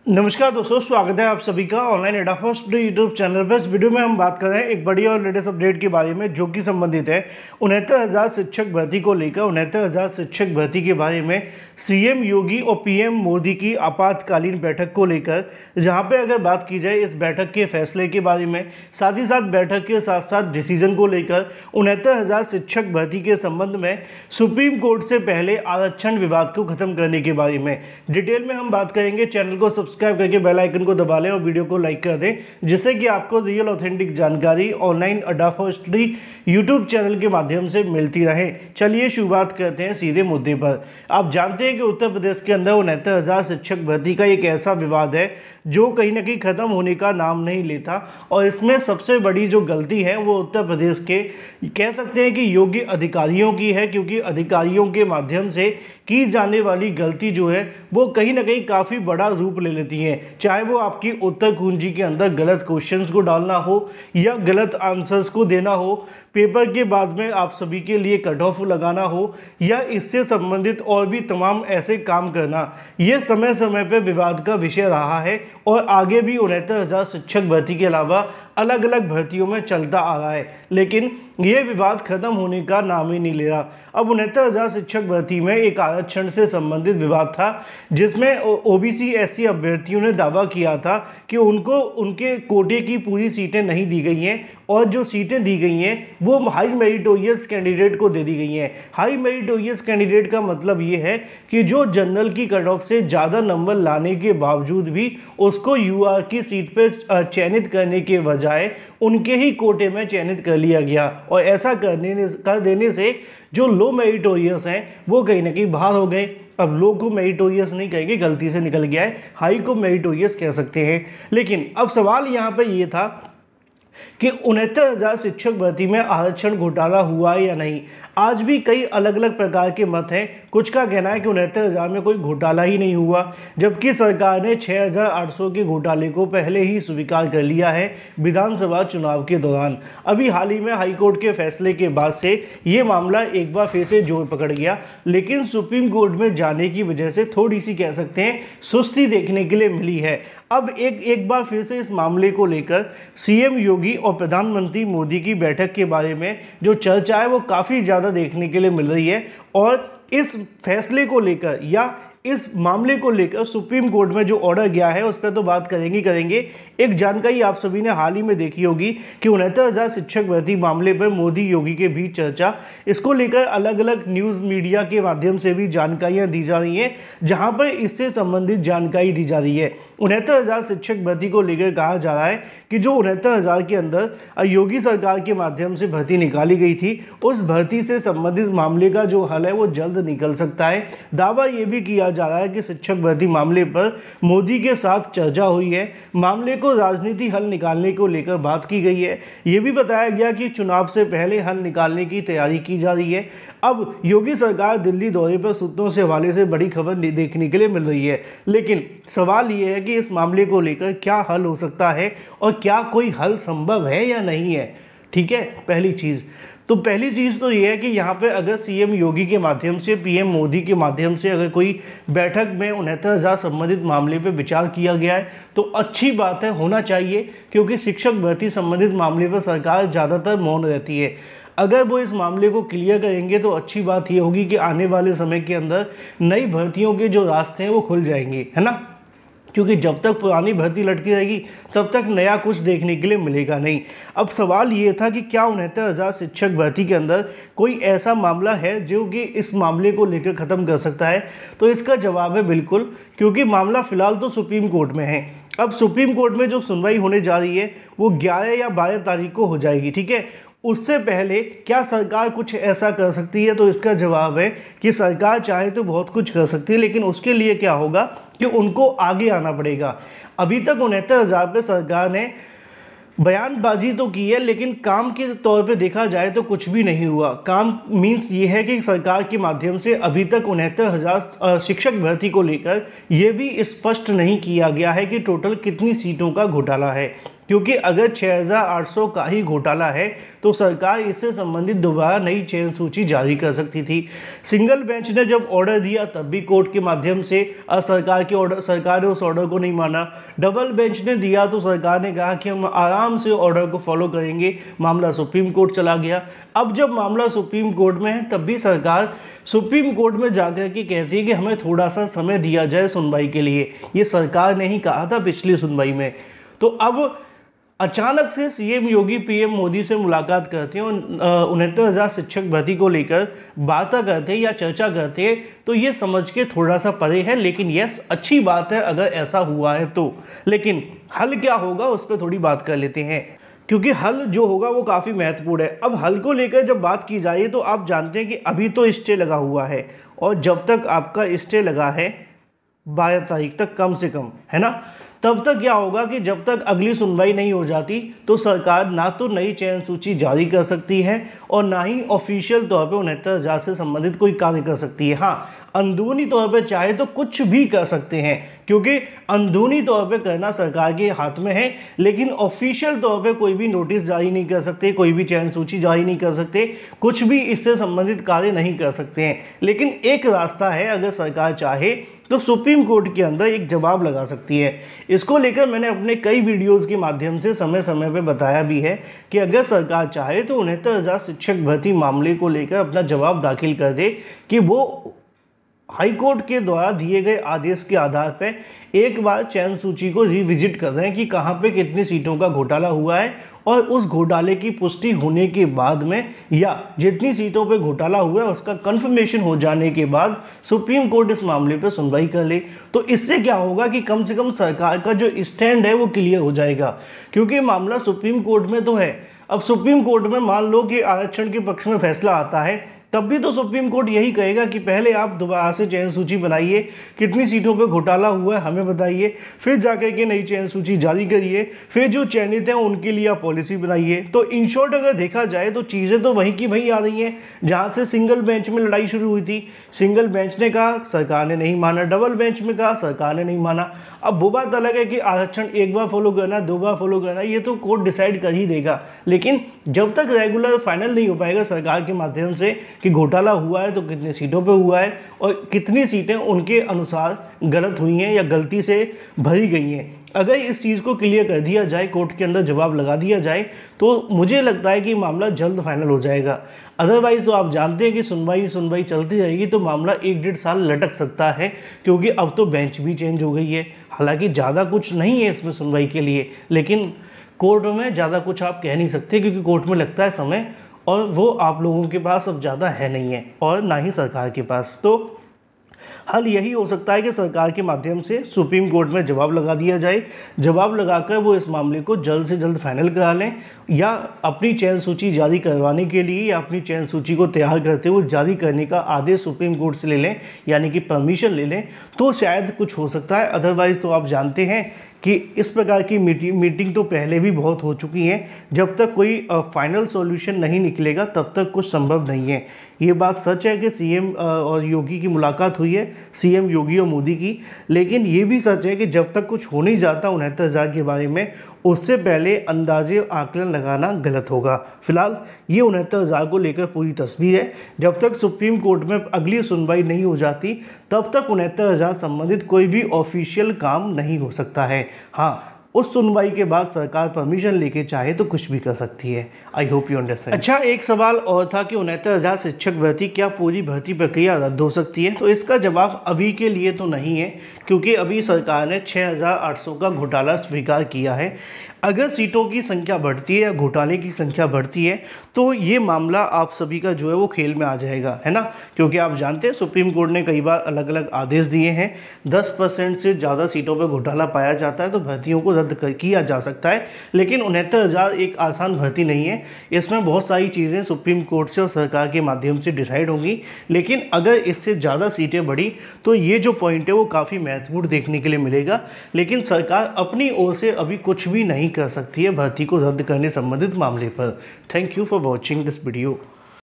नमस्कार दोस्तों, स्वागत है आप सभी का ऑनलाइन एडा फर्स्ट यूट्यूब चैनल पर। इस वीडियो में हम बात कर रहे हैं एक बड़ी और लेटेस्ट अपडेट के बारे में जो कि संबंधित है 69,000 शिक्षक भर्ती को लेकर। 69,000 शिक्षक भर्ती के बारे में सीएम योगी और पीएम मोदी की आपातकालीन बैठक को लेकर, जहां पे अगर बात की जाए इस बैठक के फैसले के बारे में, साथ ही साथ बैठक के साथ साथ डिसीजन को लेकर 69,000 शिक्षक भर्ती के संबंध में सुप्रीम कोर्ट से पहले आरक्षण विवाद को खत्म करने के बारे में डिटेल में हम बात करेंगे। चैनल को सब्सक्राइब करके बेल आइकन को दबा लें और वीडियो को लाइक कर दें, जिससे कि आपको रियल ऑथेंटिक जानकारी ऑनलाइन अड्डा फर्स्ट यूट्यूब चैनल के माध्यम से मिलती रहे। चलिए शुरुआत करते हैं सीधे मुद्दे पर। आप जानते हैं कि उत्तर प्रदेश के अंदर 69,000 शिक्षक भर्ती का एक ऐसा विवाद है जो कहीं ना कहीं खत्म होने का नाम नहीं लेता, और इसमें सबसे बड़ी जो गलती है वो उत्तर प्रदेश के कह सकते हैं कि योग्य अधिकारियों की है, क्योंकि अधिकारियों के माध्यम से की जाने वाली गलती जो है वो कहीं ना कहीं काफ़ी बड़ा रूप ले लेती है। चाहे वो आपकी उत्तर कुंजी के अंदर गलत क्वेश्चंस को डालना हो या गलत आंसर्स को देना हो, पेपर के बाद में आप सभी के लिए कट ऑफ लगाना हो, या इससे संबंधित और भी तमाम ऐसे काम करना, ये समय समय पर विवाद का विषय रहा है और आगे भी 69,000 शिक्षक भर्ती के अलावा अलग अलग भर्तियों में चलता आ रहा है। लेकिन ये विवाद खत्म होने का नाम ही नहीं ले रहा। अब 69,000 शिक्षक भर्ती में एक आरक्षण से संबंधित विवाद था, जिसमें ओबीसी एससी अभ्यर्थियों ने दावा किया था कि उनको उनके कोटे की पूरी सीटें नहीं दी गई हैं, और जो सीटें दी गई हैं वो हाई मेरिटोरियस कैंडिडेट को दे दी गई हैं। हाई मेरिटोरियस कैंडिडेट का मतलब ये है कि जो जनरल की कट ऑफ से ज़्यादा नंबर लाने के बावजूद भी उसको यूआर की सीट पर चयनित करने के बजाय उनके ही कोटे में चयनित कर लिया गया, और ऐसा कर देने से जो लो मेरिटोरियस हैं वो कहीं ना कहीं बाहर हो गए। अब लो को मेरिटोरियस नहीं कहेंगे, गलती से निकल गया है, हाई को मेरिटोरियस कह सकते हैं। लेकिन अब सवाल यहाँ पर ये था कि 69,000 शिक्षक भर्ती में आरक्षण घोटाला हुआ या नहीं। आज भी कई अलग अलग प्रकार के मत हैं। कुछ का कहना है कि 69,000 में कोई घोटाला ही नहीं हुआ, जबकि सरकार ने 6,800 के घोटाले को पहले ही स्वीकार कर लिया है विधानसभा चुनाव के दौरान। अभी हाल ही में हाईकोर्ट के फैसले के बाद से ये मामला एक बार फिर से जोर पकड़ गया, लेकिन सुप्रीम कोर्ट में जाने की वजह से थोड़ी सी कह सकते हैं सुस्ती देखने के लिए मिली है। अब एक बार फिर से इस मामले को लेकर सीएम योगी और प्रधानमंत्री मोदी की बैठक के बारे में जो चर्चा है वो काफ़ी ज़्यादा देखने के लिए मिल रही है, और इस फैसले को लेकर या इस मामले को लेकर सुप्रीम कोर्ट में जो ऑर्डर गया है उस पर तो बात करेंगे। एक जानकारी आप सभी ने हाल ही में देखी होगी कि 69,000 शिक्षक भर्ती मामले पर मोदी योगी के बीच चर्चा, इसको लेकर अलग अलग न्यूज़ मीडिया के माध्यम से भी जानकारियां दी जा रही हैं, जहां पर इससे संबंधित जानकारी दी जा रही है। 69,000 शिक्षक भर्ती को लेकर कहा जा रहा है कि जो 69,000 के अंदर योगी सरकार के माध्यम से भर्ती निकाली गई थी, उस भर्ती से संबंधित मामले का जो हल है वो जल्द निकल सकता है। दावा ये भी किया जा रहा है कि शिक्षक भर्ती मामले पर मोदी के साथ चर्चा हुई है, मामले को राजनीति हल निकालने को लेकर बात की गई है। ये भी बताया गया कि चुनाव से पहले हल निकालने की तैयारी की जा रही है। अब योगी सरकार दिल्ली दौरे पर सूत्रों से हवाले से बड़ी खबर देखने के लिए मिल रही है, लेकिन सवाल ये है कि इस मामले को लेकर क्या हल हो सकता है और क्या कोई हल संभव है या नहीं है। ठीक है, पहली चीज़ तो ये है कि यहाँ पे अगर सीएम योगी के माध्यम से, पीएम मोदी के माध्यम से अगर कोई बैठक में 69,000 संबंधित मामले पे विचार किया गया है तो अच्छी बात है, होना चाहिए, क्योंकि शिक्षक भर्ती संबंधित मामले पर सरकार ज़्यादातर मौन रहती है। अगर वो इस मामले को क्लियर करेंगे तो अच्छी बात ये होगी कि आने वाले समय के अंदर नई भर्तियों के जो रास्ते हैं वो खुल जाएंगे, है ना, क्योंकि जब तक पुरानी भर्ती लटकी रहेगी तब तक नया कुछ देखने के लिए मिलेगा नहीं। अब सवाल ये था कि क्या 69,000 शिक्षक भर्ती के अंदर कोई ऐसा मामला है जो कि इस मामले को लेकर ख़त्म कर सकता है, तो इसका जवाब है बिल्कुल, क्योंकि मामला फ़िलहाल तो सुप्रीम कोर्ट में है। अब सुप्रीम कोर्ट में जो सुनवाई होने जा रही है वो 11 या 12 तारीख को हो जाएगी। ठीक है, उससे पहले क्या सरकार कुछ ऐसा कर सकती है, तो इसका जवाब है कि सरकार चाहे तो बहुत कुछ कर सकती है, लेकिन उसके लिए क्या होगा कि उनको आगे आना पड़ेगा। अभी तक 69,000 पे सरकार ने बयानबाजी तो की है, लेकिन काम के तौर पे देखा जाए तो कुछ भी नहीं हुआ। काम मीन्स ये है कि सरकार के माध्यम से अभी तक 69,000 शिक्षक भर्ती को लेकर ये भी स्पष्ट नहीं किया गया है कि टोटल कितनी सीटों का घोटाला है। क्योंकि अगर 6,800 का ही घोटाला है तो सरकार इससे संबंधित दोबारा नई चयन सूची जारी कर सकती थी। सिंगल बेंच ने जब ऑर्डर दिया तब भी कोर्ट के माध्यम से सरकार ने उस ऑर्डर को नहीं माना। डबल बेंच ने दिया तो सरकार ने कहा कि हम आराम से ऑर्डर को फॉलो करेंगे, मामला सुप्रीम कोर्ट चला गया। अब जब मामला सुप्रीम कोर्ट में है तब भी सरकार सुप्रीम कोर्ट में जाकर के कहती है कि हमें थोड़ा सा समय दिया जाए सुनवाई के लिए। ये सरकार ने ही कहा था पिछली सुनवाई में। तो अब अचानक से सीएम योगी पीएम मोदी से मुलाकात करते हैं और 69,000 शिक्षक भर्ती को लेकर बातें करते हैं या चर्चा करते हैं, तो ये समझ के थोड़ा सा परे है, लेकिन यस अच्छी बात है अगर ऐसा हुआ है तो। लेकिन हल क्या होगा उस पर थोड़ी बात कर लेते हैं, क्योंकि हल जो होगा वो काफ़ी महत्वपूर्ण है। अब हल को लेकर जब बात की जाए तो आप जानते हैं कि अभी तो स्टे लगा हुआ है और जब तक आपका स्टे लगा है 12 तारीख तक कम से कम, है ना, तब तक क्या होगा कि जब तक अगली सुनवाई नहीं हो जाती तो सरकार ना तो नई चयन सूची जारी कर सकती है और ना ही ऑफिशियल तौर पे 69,000 से संबंधित कोई कार्य कर सकती है। हाँ, अंदरूनी तौर पे चाहे तो कुछ भी कर सकते हैं, क्योंकि अंदरूनी तौर पे करना सरकार के हाथ में है, लेकिन ऑफिशियल तौर पे कोई भी नोटिस जारी नहीं कर सकते, कोई भी चयन सूची जारी नहीं कर सकते, कुछ भी इससे संबंधित कार्य नहीं कर सकते हैं। लेकिन एक रास्ता है, अगर सरकार चाहे तो सुप्रीम कोर्ट के अंदर एक जवाब लगा सकती है। इसको लेकर मैंने अपने कई वीडियोस के माध्यम से समय समय पे बताया भी है कि अगर सरकार चाहे तो 69,000 शिक्षक भर्ती मामले को लेकर अपना जवाब दाखिल कर दे कि वो हाई कोर्ट के द्वारा दिए गए आदेश के आधार पर एक बार चयन सूची को रिविजिट कर रहे हैं कि कहाँ पे कितनी सीटों का घोटाला हुआ है, और उस घोटाले की पुष्टि होने के बाद में या जितनी सीटों पे घोटाला हुआ है उसका कंफर्मेशन हो जाने के बाद सुप्रीम कोर्ट इस मामले पे सुनवाई कर ले। तो इससे क्या होगा कि कम से कम सरकार का जो स्टैंड है वो क्लियर हो जाएगा, क्योंकि मामला सुप्रीम कोर्ट में तो है। अब सुप्रीम कोर्ट में मान लो कि आरक्षण के पक्ष में फैसला आता है, तब भी तो सुप्रीम कोर्ट यही कहेगा कि पहले आप दोबारा से चयन सूची बनाइए, कितनी सीटों पे घोटाला हुआ है हमें बताइए, फिर जाकर के नई चयन सूची जारी करिए, फिर जो चयनित हैं उनके लिए आप पॉलिसी बनाइए। तो इन शॉर्ट अगर देखा जाए तो चीज़ें तो वहीं की वहीं आ रही हैं जहाँ से सिंगल बेंच में लड़ाई शुरू हुई थी। सिंगल बेंच ने कहा, सरकार ने नहीं माना, डबल बेंच में कहा, सरकार ने नहीं माना। अब वो बात अलग है कि आरक्षण एक बार फॉलो करना, 2 बार फॉलो करना, ये तो कोर्ट डिसाइड कर ही देगा, लेकिन जब तक रेगुलर फाइनल नहीं हो पाएगा सरकार के माध्यम से कि घोटाला हुआ है तो कितनी सीटों पे हुआ है और कितनी सीटें उनके अनुसार गलत हुई हैं या गलती से भरी गई हैं, अगर इस चीज़ को क्लियर कर दिया जाए, कोर्ट के अंदर जवाब लगा दिया जाए, तो मुझे लगता है कि मामला जल्द फाइनल हो जाएगा। अदरवाइज़ तो आप जानते हैं कि सुनवाई चलती रहेगी तो मामला 1-1.5 साल लटक सकता है, क्योंकि अब तो बेंच भी चेंज हो गई है। हालांकि ज़्यादा कुछ नहीं है इसमें सुनवाई के लिए, लेकिन कोर्ट में ज़्यादा कुछ आप कह नहीं सकते, क्योंकि कोर्ट में लगता है समय और वो आप लोगों के पास अब ज़्यादा है नहीं है और ना ही सरकार के पास। तो हल यही हो सकता है कि सरकार के माध्यम से सुप्रीम कोर्ट में जवाब लगा दिया जाए, जवाब लगाकर वो इस मामले को जल्द से जल्द फाइनल करा लें, या अपनी चयन सूची जारी करवाने के लिए या अपनी चयन सूची को तैयार करते हुए जारी करने का आदेश सुप्रीम कोर्ट से ले लें, यानी कि परमिशन ले लें, तो शायद कुछ हो सकता है। अदरवाइज़ तो आप जानते हैं कि इस प्रकार की मीटिंग तो पहले भी बहुत हो चुकी है। जब तक कोई फाइनल सॉल्यूशन नहीं निकलेगा तब तक कुछ संभव नहीं है। ये बात सच है कि सीएम और योगी की मुलाकात हुई है, सीएम योगी और मोदी की, लेकिन ये भी सच है कि जब तक कुछ हो नहीं जाता 69,000 के बारे में, उससे पहले अंदाजे आकलन लगाना गलत होगा। फिलहाल ये 69,000 को लेकर पूरी तस्वीर है। जब तक सुप्रीम कोर्ट में अगली सुनवाई नहीं हो जाती तब तक 69,000 संबंधित कोई भी ऑफिशियल काम नहीं हो सकता है। हाँ, उस सुनवाई के बाद सरकार परमिशन लेके चाहे तो कुछ भी कर सकती है। I hope you understand. अच्छा, एक सवाल और था कि 69,000 शिक्षक भर्ती, क्या पूरी भर्ती प्रक्रिया रद्द हो सकती है? तो इसका जवाब अभी के लिए तो नहीं है, क्योंकि अभी सरकार ने 6,800 का घोटाला स्वीकार किया है। अगर सीटों की संख्या बढ़ती है या घोटाले की संख्या बढ़ती है तो ये मामला आप सभी का जो है वो खेल में आ जाएगा, है ना, क्योंकि आप जानते हैं सुप्रीम कोर्ट ने कई बार अलग अलग आदेश दिए हैं। 10% से ज़्यादा सीटों पर घोटाला पाया जाता है तो भर्तियों को रद्द किया जा सकता है, लेकिन 69,000 एक आसान भर्ती नहीं है। इसमें बहुत सारी चीज़ें सुप्रीम कोर्ट से और सरकार के माध्यम से डिसाइड होंगी, लेकिन अगर इससे ज़्यादा सीटें बढ़ी तो ये जो पॉइंट है वो काफ़ी महत्वपूर्ण देखने के लिए मिलेगा। लेकिन सरकार अपनी ओर से अभी कुछ भी नहीं कर सकती है भर्ती को रद्द करने संबंधित मामले पर। Thank you for watching this video.